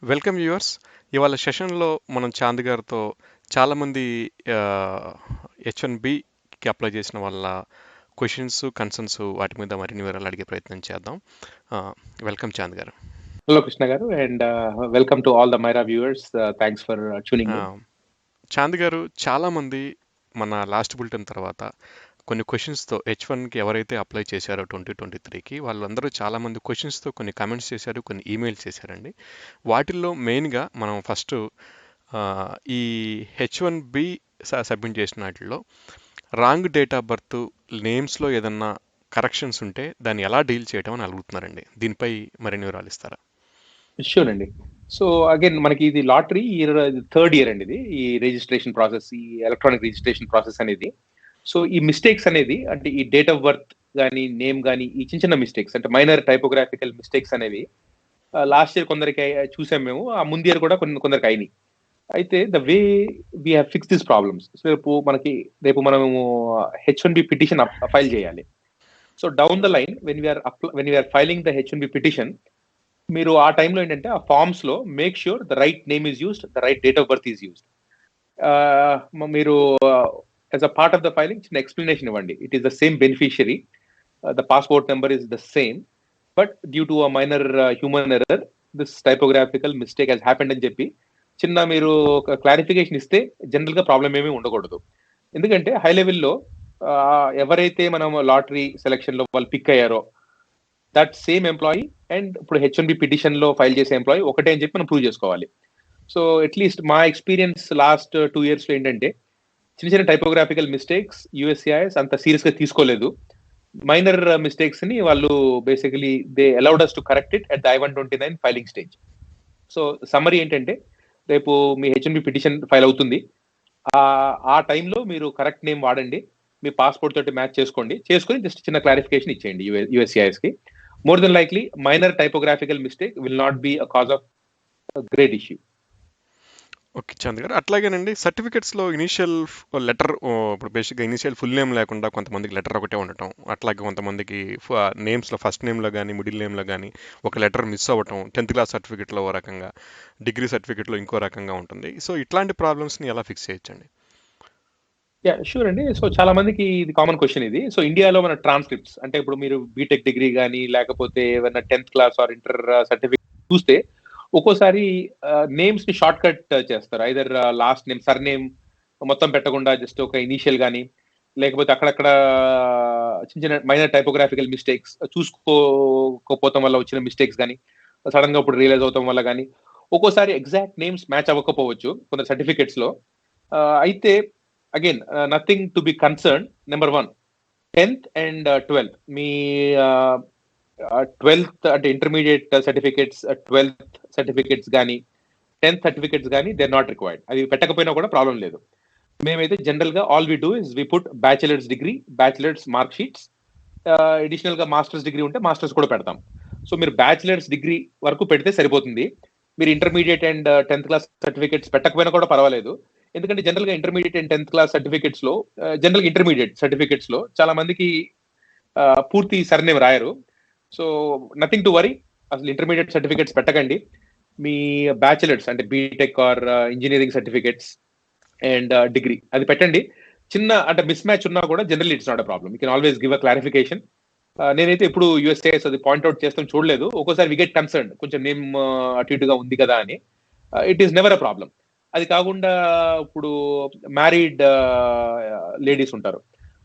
Welcome viewers. ఇవాళ సెషన్లో మనం చాంద్ గారితో చాలామంది H1Bకి అప్లై చేసిన వాళ్ళ క్వశ్చన్స్, కన్సర్న్స్ వాటి మీద మరిన్ని వివరాలు అడిగే ప్రయత్నం చేద్దాం. వెల్కమ్ చాంద్ గారు. Hello, Krishna garu, and welcome to all the Myra viewers. Thanks for tuning in. Chand గారు, చాలామంది మన లాస్ట్ బులెటిన్ తర్వాత కొన్ని క్వశ్చన్స్తో H1కి ఎవరైతే అప్లై చేశారో 2023కి వాళ్ళందరూ చాలామంది క్వశ్చన్స్తో కొన్ని కమెంట్స్ చేశారు, కొన్ని ఈమెయిల్స్ చేశారండి. వాటిల్లో మెయిన్గా మనం ఫస్ట్ ఈ H1B సబ్మిట్ చేసిన వాటిల్లో రాంగ్ డేట్ ఆఫ్ బర్త్, నేమ్స్లో ఏదన్నా కరెక్షన్స్ ఉంటే దాన్ని ఎలా డీల్ చేయడం అని అడుగుతున్నారండి. దీనిపై మరిన్ని వివరాలు ఇస్తారా? షూర్ అండి. సో అగైన్ మనకి ఇది లాటరీ ఇయర్ థర్డ్ ఇయర్ అండి. ఇది ఈ రిజిస్ట్రేషన్ ప్రాసెస్, ఈ ఎలక్ట్రానిక్ రిజిస్ట్రేషన్ ప్రాసెస్ అనేది. సో ఈ మిస్టేక్స్ అనేది అంటే ఈ డేట్ ఆఫ్ బర్త్ కానీ నేమ్ కానీ ఈ చిన్న చిన్న మిస్టేక్స్ అంటే మైనర్ టైపోగ్రాఫికల్ మిస్టేక్స్ అనేవి లాస్ట్ ఇయర్ కొందరికి చూసాం మేము, ఆ ముందు ఇయర్ కూడా కొందరికి అయినాయి. అయితే the way we have fix this problems. So రేపు మనము H1B పిటిషన్ ఫైల్ చేయాలి. So down the line when we're filing the H1B petition, మీరు ఆ టైంలో ఏంటంటే ఆ ఫార్మ్స్ లో make sure the right name is used, the right date of birth is used. మీరు as a part of the filing చిన్న explanation ఇవ్వండి. It is the same beneficiary, the passport number is the same, but due to a minor human error this typographical mistake has happened అని చెప్పి చిన్న మీరు ఒక clarification ఇస్తే general గా problem ఏమీ ఉండకూడదు. ఎందుకంటే హై లెవెల్లో ఎవరైతే మనం లాటరీ సెలెక్షన్ లో వాళ్ళు పిక్ అయ్యారో దట్ సేమ్ ఎంప్లాయీ అండ్ ఇప్పుడు H1B పిటిషన్ లో ఫైల్ చేసే ఎంప్లాయీ ఒకటే అని చెప్పి మనం ప్రూవ్ చేసుకోవాలి. సో అట్లీస్ట్ మా ఎక్స్పీరియన్స్ లాస్ట్ 2 years లో ఏంటంటే చిన్న చిన్న టైపోగ్రాఫికల్ మిస్టేక్స్ USCIS అంత సీరియస్ గా తీసుకోలేదు. మైనర్ మిస్టేక్స్ ని వాళ్ళు basically they allowed us to correct it at the I-129 filing stage. So summary ఏంటంటే రేపు మీ H1B పిటిషన్ ఫైల్ అవుతుంది, ఆ టైంలో మీరు కరెక్ట్ నేమ్ వాడండి, మీ పాస్పోర్ట్ తోటి మ్యాచ్ చేసుకొని జస్ట్ చిన్న క్లారిఫికేషన్ ఇచ్చేయండి USCIS కి. More than likely, minor typographical mistake will not be a cause of a great issue. Okay Chand గారు, అట్లాగేనండి సర్టిఫికెట్స్లో ఇనీషియల్ లెటర్, ఇప్పుడు బేసిక్గా ఇనీషియల్ ఫుల్ నేమ్ లేకుండా కొంతమందికి లెటర్ ఒకటే ఉండటం, అట్లాగే కొంతమందికి నేమ్స్లో ఫస్ట్ నేమ్లో కానీ మిడిల్ నేమ్లో కానీ ఒక లెటర్ మిస్ అవ్వటం, 10th క్లాస్ సర్టిఫికెట్లో ఓ రకంగా, డిగ్రీ సర్టిఫికెట్లో ఇంకో రకంగా ఉంటుంది. సో ఇట్లాంటి ప్రాబ్లమ్స్ని ఎలా ఫిక్స్ చేయొచ్చండి? యా షూర్ అండి. సో చాలా మందికి ఇది కామన్ క్వశ్చన్ ఇది. సో ఇండియాలో మన ట్రాన్స్క్రిప్ట్స్ అంటే ఇప్పుడు మీరు బీటెక్ డిగ్రీ కానీ లేకపోతే ఏమైనా 10th class are inter certificate చూస్తే ఒక్కోసారి నేమ్స్ ని షార్ట్ కట్ చేస్తారు. Either lost name, sir name మొత్తం పెట్టకుండా జస్ట్ ఒక ఇనీషియల్ కానీ, లేకపోతే అక్కడక్కడ చిన్న చిన్న మైనర్ టైపోగ్రాఫికల్ మిస్టేక్స్ చూసుకోకపోవటం వల్ల వచ్చిన మిస్టేక్స్ కానీ, సడన్ గా ఇప్పుడు రియలైజ్ అవటం వల్ల కానీ ఒక్కోసారి ఎగ్జాక్ట్ నేమ్స్ మ్యాచ్ అవ్వకపోవచ్చు కొంత సర్టిఫికెట్స్ లో. అయితే again nothing to be concern. Number 1, 10th and 12th me 12th అంటే ఇంటర్మీడియట్ సర్టిఫికేట్స్, 12th సర్టిఫికేట్స్ కానీ 10th సర్టిఫికేట్స్ కానీ దే ఆర్ నాట్ రిక్వైర్డ్. అది పెట్టకపోయినా కూడా ప్రాబ్లం లేదు. మేమైతే జనరల్ గా all we do is we put bachelor's degree, bachelor's mark sheets, additional గా మాస్టర్స్ డిగ్రీ ఉంటే మాస్టర్స్ కూడా పెడతాం. సో మీరు బ్యాచిలర్స్ డిగ్రీ వరకు పెడితే సరిపోతుంది. మీరు intermediate and 10th class certificates పెట్టకపోయినా కూడా పర్వాలేదు. ఎందుకంటే జనరల్ గా intermediate and 10th class certificates లో, జనరల్ ఇంటర్మీడియట్ సర్టిఫికేట్స్ లో చాలా మందికి పూర్తి సర్నేమ్ రాయరు. సో నథింగ్ టు వరీ, అసలు ఇంటర్మీడియట్ సర్టిఫికేట్స్ పెట్టకండి. మీ బ్యాచిలర్స్ అంటే BTech or engineering certificates and degree అది పెట్టండి. చిన్న అంటే మిస్ మ్యాచ్ ఉన్నా కూడా general it's not a problem. You can always give a clarification. నేనైతే ఇప్పుడు USCIS అది పాయింట్అవుట్ చేస్తాం చూడలేదు. ఒక్కోసారి వి గెట్ కన్సర్న్, కొంచెం నేమ్ అటు ఇటుగా ఉంది కదా అని. It is never a problem. అది కాకుండా ఇప్పుడు మ్యారీడ్ లేడీస్ ఉంటారు,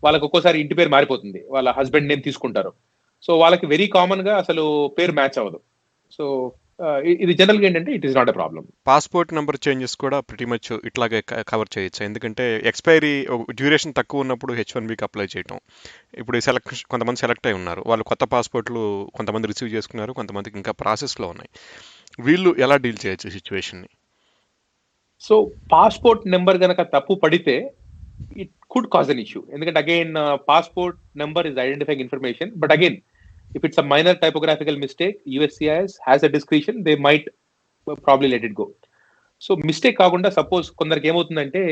వాళ్ళకి ఒక్కోసారి ఇంటి పేరు మారిపోతుంది, వాళ్ళ హస్బెండ్ నేమ్ తీసుకుంటారు. సో వాళ్ళకి వెరీ కామన్ గా అసలు పేరు మ్యాచ్ అవ్వదు. సో ఇది జనరల్ గా ఏంటంటే it is not a problem. Passport number changes కూడా ప్రిటీ మచ్ ఇట్లాగే కవర్ చేయొచ్చు. ఎందుకంటే ఎక్స్పైరీ డ్యూరేషన్ తక్కువ ఉన్నప్పుడు H1Bకి అప్లై చేయటం. ఇప్పుడు కొంతమంది సెలెక్ట్ అయి ఉన్నారు, వాళ్ళు కొత్త పాస్పోర్ట్లు కొంతమంది రిసీవ్ చేసుకున్నారు, కొంతమందికి ఇంకా ప్రాసెస్లో ఉన్నాయి. వీళ్ళు ఎలా డీల్ చేయొచ్చు సిచ్యువేషన్ని? సో పాస్పోర్ట్ నెంబర్ గనక తప్పు పడితే it could cause an issue. ఎందుకంటే again passport number is identifying information, but again if it's a minor typographical mistake USCIS has a discretion, they might probably let it go. So mistake కాకుండా suppose కొందరికి ఏమవుతుందంటే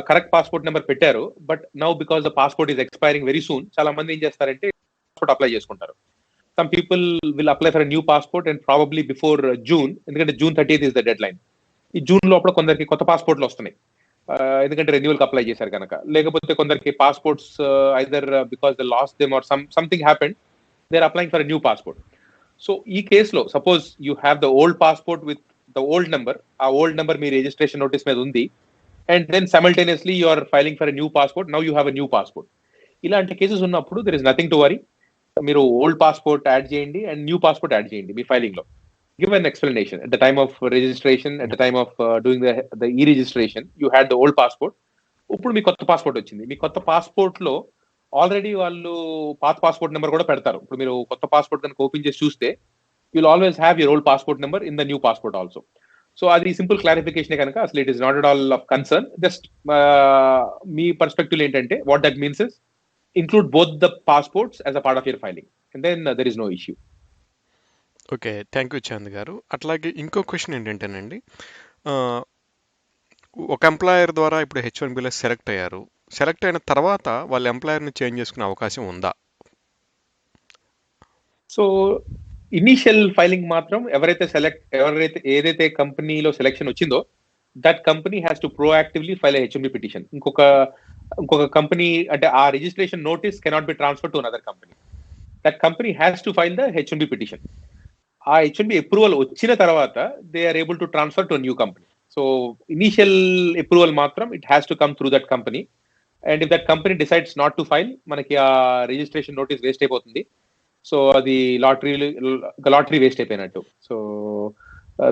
correct passport number పెట్టారు, but now because the passport is expiring very soon చాలా మంది ఏం చేస్తారంటే passport apply చేసుకుంటారు. some people will apply for a new passport and probably before June, ఎందుకంటే June 30th is the deadline. ఈ June లోపల కొందరికి కొత్త పాస్పోర్ట్లు వస్తున్నాయి, ఎందుకంటే రెన్యువల్ కి అప్లై చేశారు కనుక. లేకపోతే కొందరికి passports either because they lost them or something happened, they are applying for new passport. So ఈ కేసులో suppose you have the old passport with the old number, ఆ ఓల్డ్ నెంబర్ మీ రిజిస్ట్రేషన్ నోటీస్ మీద ఉంది, and then simultaneously you are filing for new passport, now you have a new passport. ఇలాంటి cases ఉన్నప్పుడు there is nothing to worry. మీరు old passport add చేయండి and new passport add చేయండి మీ filing లో. Give an explanation at the time of registration, at the time of doing the e-registration, you had the old passport. ఇప్పుడు మీ కొత్త passport వచ్చింది, మీ కొత్త passport లో already వాళ్ళు పాత పాస్పోర్ట్ నెంబర్ కూడా పెడతారు. ఇప్పుడు మీరు కొత్త పాస్పోర్ట్ కనుక ఓపెన్ చేసి చూస్తే you'll always have your old passport number in the new passport also. So అది సింపుల్ క్లారిఫికేషన్ కనుక అసలు it is not at all of concern. Just మీ పర్స్పెక్టివ్ ఏంటంటే what that means is include both the passports as a part of your filing, and then there is no issue. Okay, thank you Chand గారు. అట్లాగే ఇంకో question ఏంటంటేనండి, ఆ, ఒక employer ద్వారా ఇప్పుడు H1Bలో సెలెక్ట్ అయ్యారు, సెలెక్ట్ అయిన తర్వాత వాళ్ళ ఎంప్లాయర్ని చేంజ్ చేసుకునే అవకాశం ఉందా? సో ఇనీషియల్ ఫైలింగ్ మాత్రం ఎవరైతే ఏదైతే కంపెనీలో సెలెక్షన్ వచ్చిందో that company has to proactively file H1B petition. ఇంకొక కంపెనీ అంటే ఆ registration notice cannot be transfer to another company. That company has to file the H1B petition. ఆ H1B అప్రూవల్ వచ్చిన తర్వాత they are able to transfer to new company. So initial approval మాత్రం it has to come through that company, and if that company decides not to file, మనకి ఆ registration notice waste అయిపోతుంది. So అది lottery waste అయిపోయినట్టు. So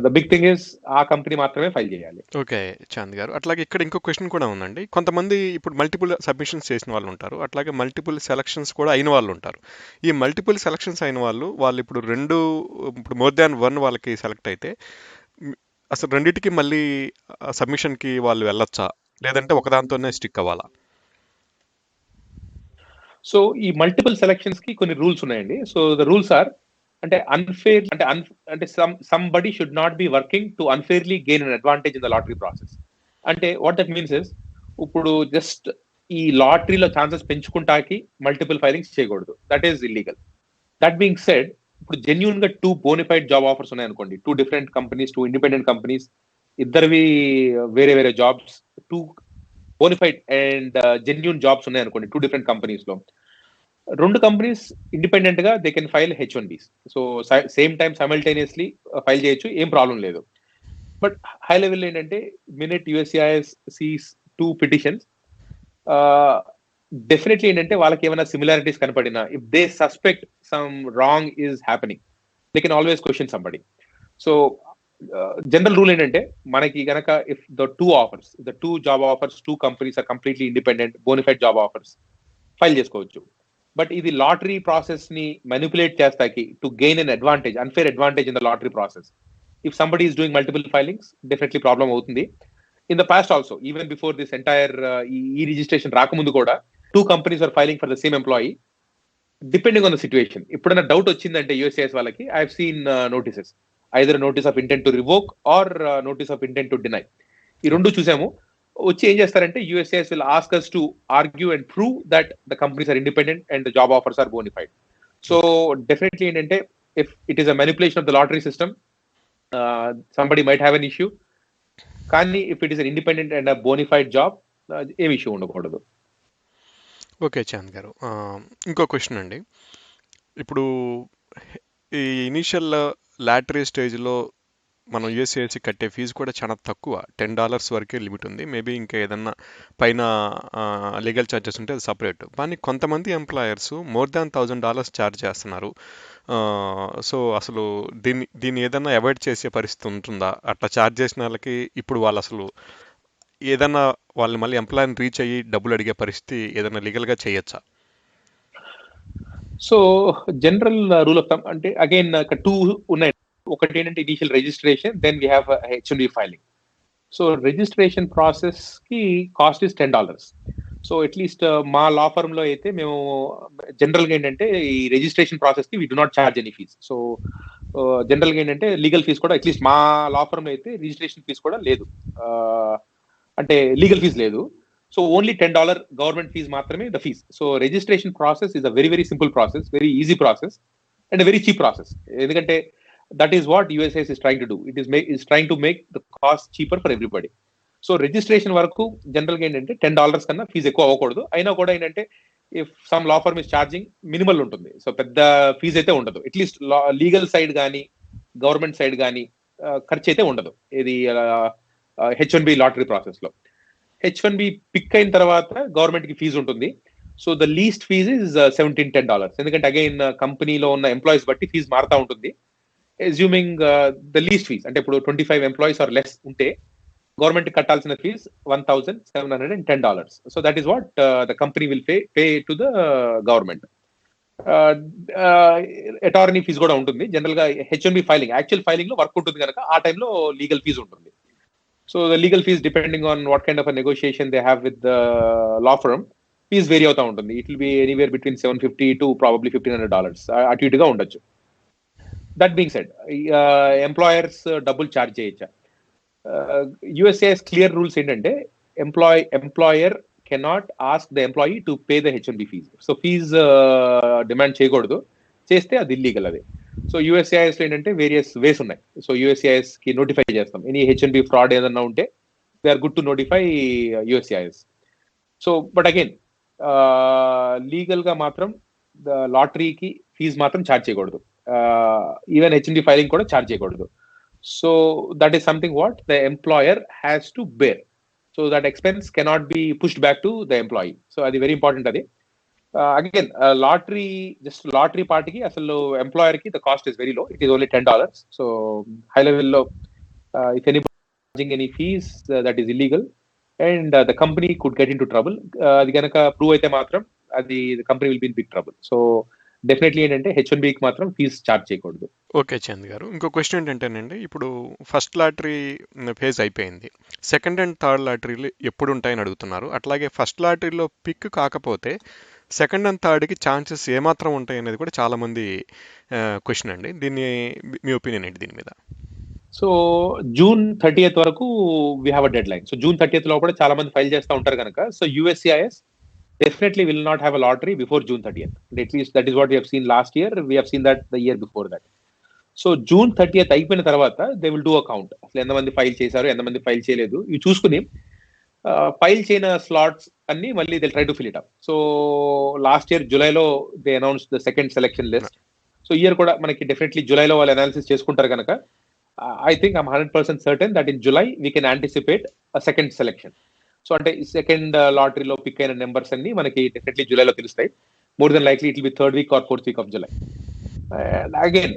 the big thing is ఆ company మాత్రమే file చేయాలి. Okay Chand గారు, అట్లాగే ఇక్కడ ఇంకో క్వశ్చన్ కూడా ఉందండి. కొంతమంది ఇప్పుడు మల్టిపుల్ సబ్మిషన్స్ చేసిన వాళ్ళు ఉంటారు, అట్లాగే మల్టిపుల్ సెలక్షన్స్ కూడా అయిన వాళ్ళు ఉంటారు. ఈ మల్టిపుల్ సెలక్షన్స్ అయిన వాళ్ళు ఇప్పుడు ఇప్పుడు మోర్ దాన్ వన్ వాళ్ళకి సెలెక్ట్ అయితే అసలు రెండింటికి మళ్ళీ సబ్మిషన్కి వాళ్ళు వెళ్ళొచ్చా, లేదంటే ఒకదాంతోనే స్టిక్ అవ్వాలా? సో ఈ మల్టిపుల్ సెలక్షన్స్ కి కొన్ని రూల్స్ ఉన్నాయండి. సో ద రూల్స్ ఆర్ అంటే అన్ఫేర్ అంటే somebody should not be working to unfairly gain an advantage in the lottery process. అంటే వాట్ దట్ మీన్స్ ఇస్ ఇప్పుడు జస్ట్ ఈ లాటరీలో ఛాన్సెస్ పెంచుకుంటాకి మల్టిపుల్ ఫైలింగ్స్ చేయకూడదు, that is illegal. That being said, ఇప్పుడు genuine గా 2 బోనిఫైడ్ జాబ్ ఆఫర్స్ ఉన్నాయనుకోండి, 2 different companies, 2 independent companies, ఇద్దరివి వేరే jobs, 2 bonafide and genuine jobs ఉన్నాయనుకోండి 2 డిఫరెంట్ కంపెనీస్ లో, 2 కంపెనీస్ ఇండిపెండెంట్ గా they can file H1Bs. So same time simultaneously file చేయొచ్చు, ఏం ప్రాబ్లం లేదు. బట్ హై లెవెల్ ఏంటంటే minute USCIS sees 2 petitions, definitely ఏంటంటే వాళ్ళకి ఏమైనా సిమిలారిటీస్ కనపడినా, if they suspect some wrong is happening, they can always question somebody. So general rule ఏంటంటే మనకి గనక if the 2 job offers 2 companies are completely independent bonafide job offers, file చేసుకోవచ్చు. But ఇది lottery process ని manipulate చేస్తాకి to gain an advantage, unfair advantage in the lottery process, if somebody is doing multiple filings, definitely problem అవుతుంది. In the past also, even before this entire ఈ registration రాకముందు కూడా 2 companies are filing for the same employee, depending on the situation. ఎప్పుడైనా doubt వచ్చిందంటే USCIS వాళ్ళకి, I have seen notices, either notice of intent to revoke or notice of intent to deny. ఈ 2 చూసాము. వచ్చి ఏం చేస్తారంటే USCIS will ask us to argue and prove that the companies are independent and the job offers are bona fide. So definitely ఏంటంటే if it is a manipulation of the lottery system, somebody might have an issue. కానీ if it is an independent and a bona fide job, ఏం issue ఉండకూడదు. Okay Chand గారు, ఇంకో question అండి. ఇప్పుడు ఈ initial lottery స్టేజ్లో మనం USCIS కట్టే ఫీజు కూడా చాలా తక్కువ, $10 వరకే లిమిట్ ఉంది. మేబీ ఇంకా ఏదన్నా పైన లీగల్ ఛార్జెస్ ఉంటే అది సపరేట్. కానీ కొంతమంది ఎంప్లాయర్స్ మోర్ దాన్ $1,000 ఛార్జ్ చేస్తున్నారు. సో అసలు దీన్ని ఏదన్నా అవాయిడ్ చేసే పరిస్థితి ఉంటుందా? అట్లా ఛార్జ్ చేసిన వాళ్ళకి ఇప్పుడు వాళ్ళు అసలు ఏదన్నా వాళ్ళు మళ్ళీ ఎంప్లాయర్ని రీచ్ అయ్యి డబ్బులు అడిగే పరిస్థితి ఏదైనా లీగల్గా చేయొచ్చా? So general rule of thumb అంటే అగైన్ 2 ఉన్నాయి. ఒకటి ఏంటంటే initial registration, then we have H1B filing. So registration process కి కాస్ట్ ఇస్ $10. సో అట్లీస్ట్ మా లా ఫర్మ్ లో అయితే మేము జనరల్ గా ఏంటంటే ఈ రిజిస్ట్రేషన్ ప్రాసెస్ కి we do not charge any fee. So general గా ఏంటంటే లీగల్ ఫీజ్ కూడా అట్లీస్ట్ మా లా ఫర్మ్ లో అయితే రిజిస్ట్రేషన్ ఫీజ్ కూడా లేదు, అంటే లీగల్ ఫీజ్ లేదు. సో ఓన్లీ $10 గవర్నమెంట్ ఫీజ్ మాత్రమే the fees. So registration process is a very simple process, very easy process, and very cheap process. ఎందుకంటే that is what USCIS is trying to do. It is trying to make the cost cheaper for everybody. So registration వరకు జనరల్గా ఏంటంటే $10 కన్నా fee ఎక్కువ అవ్వకూడదు. అయినా కూడా ఏంటంటే if some law firm is charging minimal ఉంటుంది. సో పెద్ద ఫీజు అయితే ఉండదు. అట్లీస్ట్ లీగల్ సైడ్ కానీ గవర్నమెంట్ సైడ్ కానీ ఖర్చు అయితే ఉండదు. ఇది H1B లాటరీ ప్రాసెస్ లో. H1B పిక్ అయిన తర్వాత గవర్నమెంట్ కి ఫీజు ఉంటుంది. So the least fee is $17-10. ఎందుకంటే అగైన్ కంపెనీలో ఉన్న ఎంప్లాయీస్ బట్టి ఫీజు మారుతా ఉంటుంది. అజ్యూమింగ్ ద లీస్ట్ ఫీజ్ అంటే ఇప్పుడు 25 ఎంప్లాయీస్ ఆర్ లెస్ ఉంటే గవర్నమెంట్ కట్టాల్సిన fee $1,710. So that is what the company will pay to the government. Attorney fee కూడా ఉంటుంది. జనరల్ గా H1B ఫైలింగ్ యాక్చువల్ ఫైలింగ్ లో వర్క్ ఉంటుంది కనుక ఆ టైంలో లీగల్ ఫీజు ఉంటుంది. So the legal fee depending on what kind of negotiation they have with the law firm fee vary అవుతా ఉంటుంది. It will be anywhere between $750 to probably $1,500 అటు ఇటుగా ఉండొచ్చు. దట్ బీయింగ్ సెడ్ ఎంప్లాయర్స్ డబ్బులు charge చేయొచ్చా? USCIS clear rules ఏంటంటే employer cannot ask the employee to pay the H1B fee. So fee demand చేయకూడదు. చేస్తే అది ఇల్లీగల్. అది సో USCIS లో ఏంటంటే వేరియస్ వేస్ ఉన్నాయి. సో USCIS కి నోటిఫై చేస్తాం. ఎనీ H1B ఫ్రాడ్ ఏదన్నా ఉంటే they are good to notify USCIS. So but again legal గా మాత్రం లాటరీకి ఫీజు మాత్రం ఛార్జ్ చేయకూడదు. ఈవెన్ H1B ఫైలింగ్ కూడా ఛార్జ్ చేయకూడదు. So that is something what the employer has to bear. So that expense cannot be pushed back to the employee. So అది very important. అది again lottery పార్టీకి అసలు employer కి the cost is very low. It is only $10. So high లెవెల్లో if any charging any fees that is illegal and the company could get in to trouble. అది కనుక prove అయితే మాత్రం అది the company will be in big trouble. So definitely ఏంటంటే H1Bకి మాత్రం fees charge చేయకూడదు. ఓకే చంద్ గారు, ఇంకో క్వశ్చన్ ఏంటంటేనండి, ఇప్పుడు ఫస్ట్ లాటరీ ఫేజ్ అయిపోయింది, సెకండ్ అండ్ థర్డ్ లాటరీలు ఎప్పుడు ఉంటాయని అడుగుతున్నారు. అట్లాగే ఫస్ట్ లాటరీలో పిక్ కాకపోతే సెకండ్ అండ్ థర్డ్కి ఛాన్సెస్ ఏమాత్రం ఉంటాయి అనేది కూడా చాలా మంది క్వశ్చన్ అండి. దీన్ని మీ ఒపీనియన్ ఏంటి దీని మీద? సో June 30th వరకు we have a dead line. So June 30th లో కూడా చాలా మంది ఫైల్ చేస్తూ ఉంటారు కనుక so USCIS definitely will not have a lottery before June 30th. At least that is what we have seen last year. We have seen that the year before that. So June 30th అయిపోయిన తర్వాత they will do a count. అసలు ఎంతమంది file చేశారు, ఎంతమంది file చేయలేదు ఇవి చూసుకుని file చేయన slots అన్ని మళ్ళీ they try to fill it up. So last year జూలైలో they announce the second selection list. So year కూడా మనకి డెఫినెట్లీ జూలైలో వాళ్ళు అనాలిసిస్ చేసుకుంటారు కనుక I think I'm 100% certain that in July we can anticipate a second selection. So అంటే second లాటరీలో pick అయిన నెంబర్స్ అన్ని మనకి డెఫినెట్లీ జూలైలో తెలుస్తాయి. More than likely it will be third week or fourth week of July. Again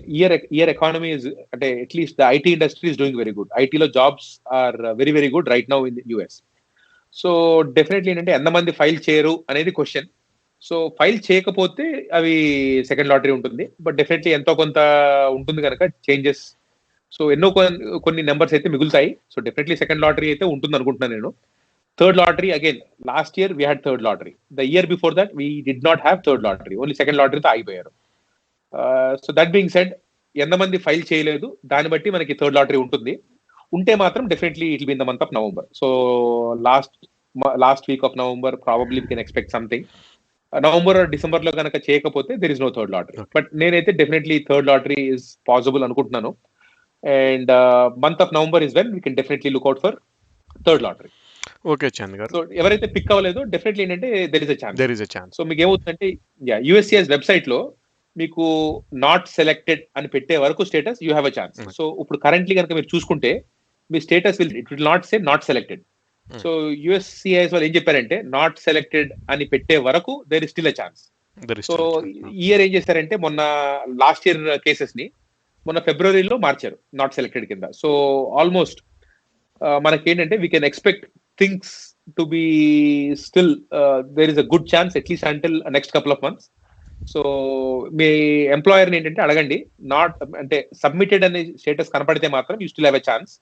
year economy is అంటే at least the IT industry is doing very good. ఐటీలో jobs are very very good right now in US. So definitely ఏంటంటే ఎంతమంది file చేయరు అనేది question. So file చేయకపోతే అవి second lottery ఉంటుంది. But definitely ఎంతో కొంత ఉంటుంది కనుక చేంజెస్. సో ఎన్నో కొన్ని నెంబర్స్ అయితే మిగులుతాయి. సో డెఫినెట్లీ సెకండ్ లాటరీ అయితే ఉంటుంది అనుకుంటున్నాను నేను. Third lottery again last year we had third lottery. The year before that we did not have third lottery. Only second లాటరీతో ఆగిపోయారు. సో దట్ బీయింగ్ సెడ్ ఎంతమంది ఫైల్ చేయలేదు దాన్ని బట్టి మనకి థర్డ్ లాటరీ ఉంటుంది. ఉంటే మాత్రం definitely it will be in the month of November. So last week of November probably we can expect something. November December లో కనుక చేయకపోతే there is no third lottery. But నేనైతే definitely third lottery is possible అనుకుంటున్నాను. And month of November is when we can definitely look out for third lottery. Okay Chand గారు, so ఎవరైతే pick అవ్వలేదో definitely ఏంటంటే there is a chance. So మీకు ఏమవుతుందంటే USCIS website లో మీకు నాట్ సెలెక్టెడ్ అని పెట్టే వరకు status you have a chance. So ఇప్పుడు కరెంట్లీ కనుక మీరు చూసుకుంటే మీ status it will not say not selected. So USCIS వాళ్ళు ఏం చెప్పారంటే నాట్ సెలెక్టెడ్ అని పెట్టే వరకు there is still a chance. So year ఏం చేశారంటే మొన్న లాస్ట్ ఇయర్ కేసెస్ ని మొన్న ఫిబ్రవరిలో మార్చారు నాట్ సెలెక్టెడ్ కింద. సో ఆల్మోస్ట్ మనకేంటంటే we can expect things to be still there is a good chance at least until next couple of months. So మీ ఎంప్లాయర్ని ఏంటంటే అడగండి నాట్ అంటే సబ్మిటెడ్ అనే స్టేటస్ కనపడితే మాత్రం you still have a chance.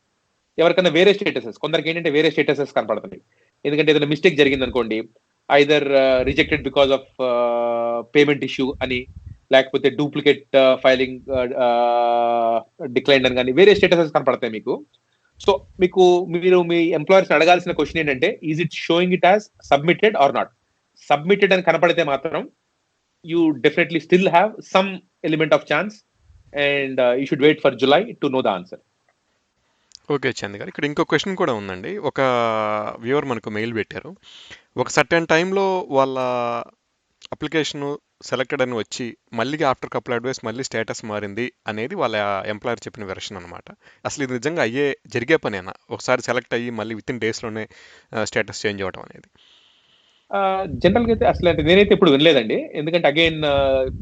ఎవరికైనా వేరే స్టేటసెస్ కొందరికి ఏంటంటే వేరే స్టేటసెస్ కనపడుతున్నాయి. ఎందుకంటే ఏదైనా మిస్టేక్ జరిగింది అనుకోండి, either rejected because of payment issue అని, లేకపోతే డూప్లికేట్ ఫైలింగ్ డిక్లైన్ అని కానీ వేరే స్టేటసెస్ కనపడతాయి మీకు. సో మీరు మీ ఎంప్లాయర్స్ అడగాల్సిన క్వశ్చన్ ఏంటంటే is it showing it as submitted or not. Submitted అని కనపడితే మాత్రం you definitely still have some element of chance, and you should wait for July to know the answer. Okay Chand గారు, ఇక్కడ ఇంకో క్వశ్చన్ కూడా ఉందండి. ఒక వ్యూవర్ మనకు మెయిల్ పెట్టారు. ఒక సర్టెన్ టైంలో వాళ్ళ అప్లికేషన్ సెలెక్టెడ్ అని వచ్చి మళ్ళీ ఆఫ్టర్ కపుల్ అడ్వైస్ మళ్ళీ స్టేటస్ మారింది అనేది వాళ్ళ ఎంప్లాయర్ చెప్పిన వెర్షన్ అనమాట. అసలు ఇది నిజంగా జరిగే పనేనా? ఒకసారి సెలెక్ట్ అయ్యి మళ్ళీ విత్ ఇన్ డేస్లోనే స్టేటస్ చేంజ్ అవ్వడం అనేది? జనరల్గా అయితే అసలు అంటే నేనైతే ఇప్పుడు వినలేదండి. ఎందుకంటే again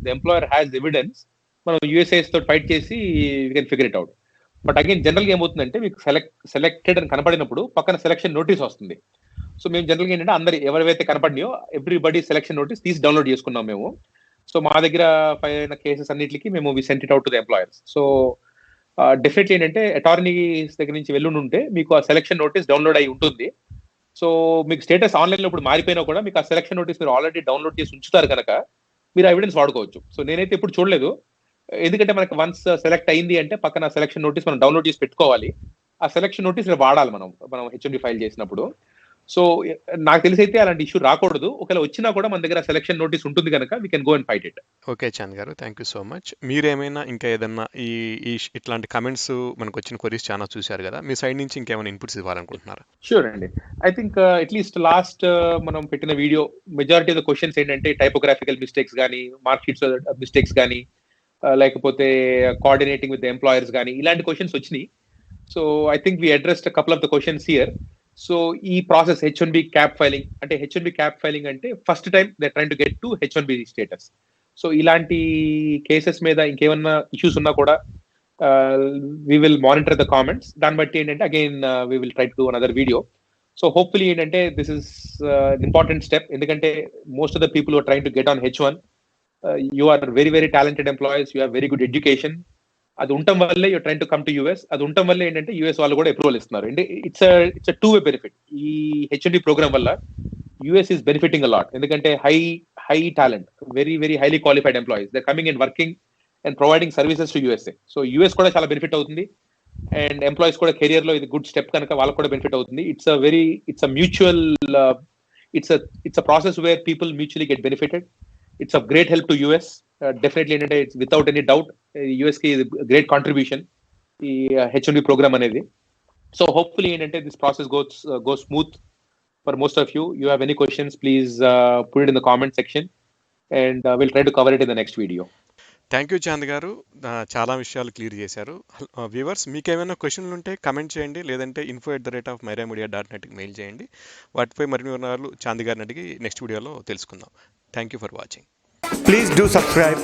the employer has evidence. మనం USCIS తోటి ఫైట్ చేసి we can figure it out. But again జనరల్గా ఏమవుతుందంటే మీకు సెలెక్టెడ్ అని కనపడినప్పుడు పక్కన సెలక్షన్ నోటీస్ వస్తుంది. సో మేము జనరల్గా ఏంటంటే అందరు ఎవరైతే కనపడినాయో ఎవ్రీబడి సెలక్షన్ నోటీస్ తీసి డౌన్లోడ్ చేసుకున్నాం మేము. సో మా దగ్గర అయిన కేసెస్ అన్నిటికీ మేము we sent it out to the employers. So definitely ఏంటంటే అటార్నీస్ దగ్గర నుంచి వెళ్ళుంటే మీకు ఆ సెలక్షన్ నోటీస్ డౌన్లోడ్ అయి ఉంటుంది. సో మీకు స్టేటస్ ఆన్లైన్లో ఇప్పుడు మారిపోయినా కూడా మీకు ఆ సెలక్షన్ నోటీస్ మీరు ఆల్రెడీ డౌన్లోడ్ చేసి ఉంచుతారు కనుక మీరు ఎవిడెన్స్ వాడుకోవచ్చు. సో నేనైతే ఇప్పుడు చూడలేదు. ఎందుకంటే మనకి వన్స్ సెలెక్ట్ అయింది అంటే పక్కన సెలక్షన్ నోటీస్ మనం డౌన్లోడ్ చేసి పెట్టుకోవాలి. ఆ సెలక్షన్ నోటీస్ వాడాలి మనం H1B ఫైల్ చేసినప్పుడు. సో నాకు తెలిసి అయితే అలాంటి ఇష్యూ రాకూడదు. ఒకవేళ వచ్చినా కూడా మన దగ్గర సెలక్షన్ నోటీస్ ఉంటుంది కనుక we can go and fight it. Okay Chand గారు, థ్యాంక్ యూ సో మచ్. మీరేమైనా ఇంకా ఏదన్నా ఇట్లాంటి కమెంట్స్ మనకు వచ్చిన క్వరీస్ చాలా చూశారు కదా, మీ సైడ్ నుంచి ఇంకేమైనా ఇన్పుట్స్ ఇవ్వాలనుకుంటున్నారా? షూర్ అండి. ఐ థింక్ అట్లీస్ట్ లాస్ట్ మనం పెట్టిన video majority of the questions ఏంటంటే టైపోగ్రాఫికల్ మిస్టేక్స్ కానీ, మార్క్ షీట్స్ మిస్టేక్స్ కానీ, లేకపోతే కోఆర్డినేటింగ్ విత్ ఎంప్లాయర్స్ కానీ ఇలాంటి క్వశ్చన్స్ వచ్చినాయి. So I think we addressed couple of the questions here. So ఈ ప్రాసెస్ H1B క్యాప్ ఫైలింగ్ అంటే H1B క్యాప్ ఫైలింగ్ అంటే first time they train to get to H1B status. So ఇలాంటి cases మీద ఇంకేమన్నా issues ఉన్నా కూడా we will monitor the comments. దాన్ని బట్టి ఏంటంటే again we will try to do another video. So hopefully ఏంటంటే దిస్ ఇస్ ఇంపార్టెంట్ స్టెప్. ఎందుకంటే most of the people are trying to get on H1. You are very very talented employees, you have very good education. అది ఉండటం వల్లే you trying to come to US. అది ఉండటం వల్ల ఏంటంటే US వాళ్ళు కూడా అప్రూవల్ ఇస్తున్నారు. అంటే ఇట్స్ టూ వే బెనిఫిట్. ఈ H1B ప్రోగ్రామ్ వల్ల US ఈస్ బెనిఫిటింగ్ అలాట్. ఎందుకంటే high talent, very very highly qualified employees they coming and working and providing services to USA. So US కూడా చాలా బెనిఫిట్ అవుతుంది అండ్ ఎంప్లాయీస్ కూడా career లో ఇది good step కనుక వాళ్ళకు కూడా బెనిఫిట్ అవుతుంది. It's a mutual it's a process where people mutually get benefited. It's of great help to US. Definitely, it's without any doubt, US is a great contribution the H1B program anedi. So hopefully, this process goes smooth for most of you. You have any questions, please put it in the comment section, and we'll try to cover it in the next video. Thank you Chand గారు, చాలా విషయాలు clear చేశారు. Viewers, మీకు ఏమైనా క్వశ్చన్లు ఉంటే comment చేయండి, లేదంటే info@myramedia.net మెయిల్ చేయండి. వాటిపై మరిన్ని వివరాలు చాంద్ గారిని అడిగి నెక్స్ట్ వీడియోలో తెలుసుకుందాం. Thank you for watching. Please do subscribe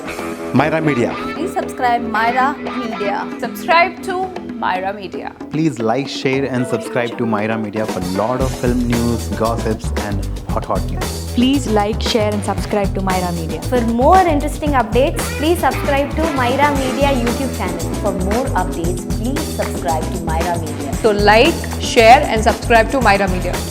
Myra Media. Please subscribe Myra Media. Subscribe to Myra Media. Please like, share and subscribe to Myra Media for lot of film news, gossips and hot news. Please like, share and subscribe to Myra Media. For more interesting updates, please subscribe to Myra Media YouTube channel. For more updates, please subscribe to Myra Media. So like, share and subscribe to Myra Media.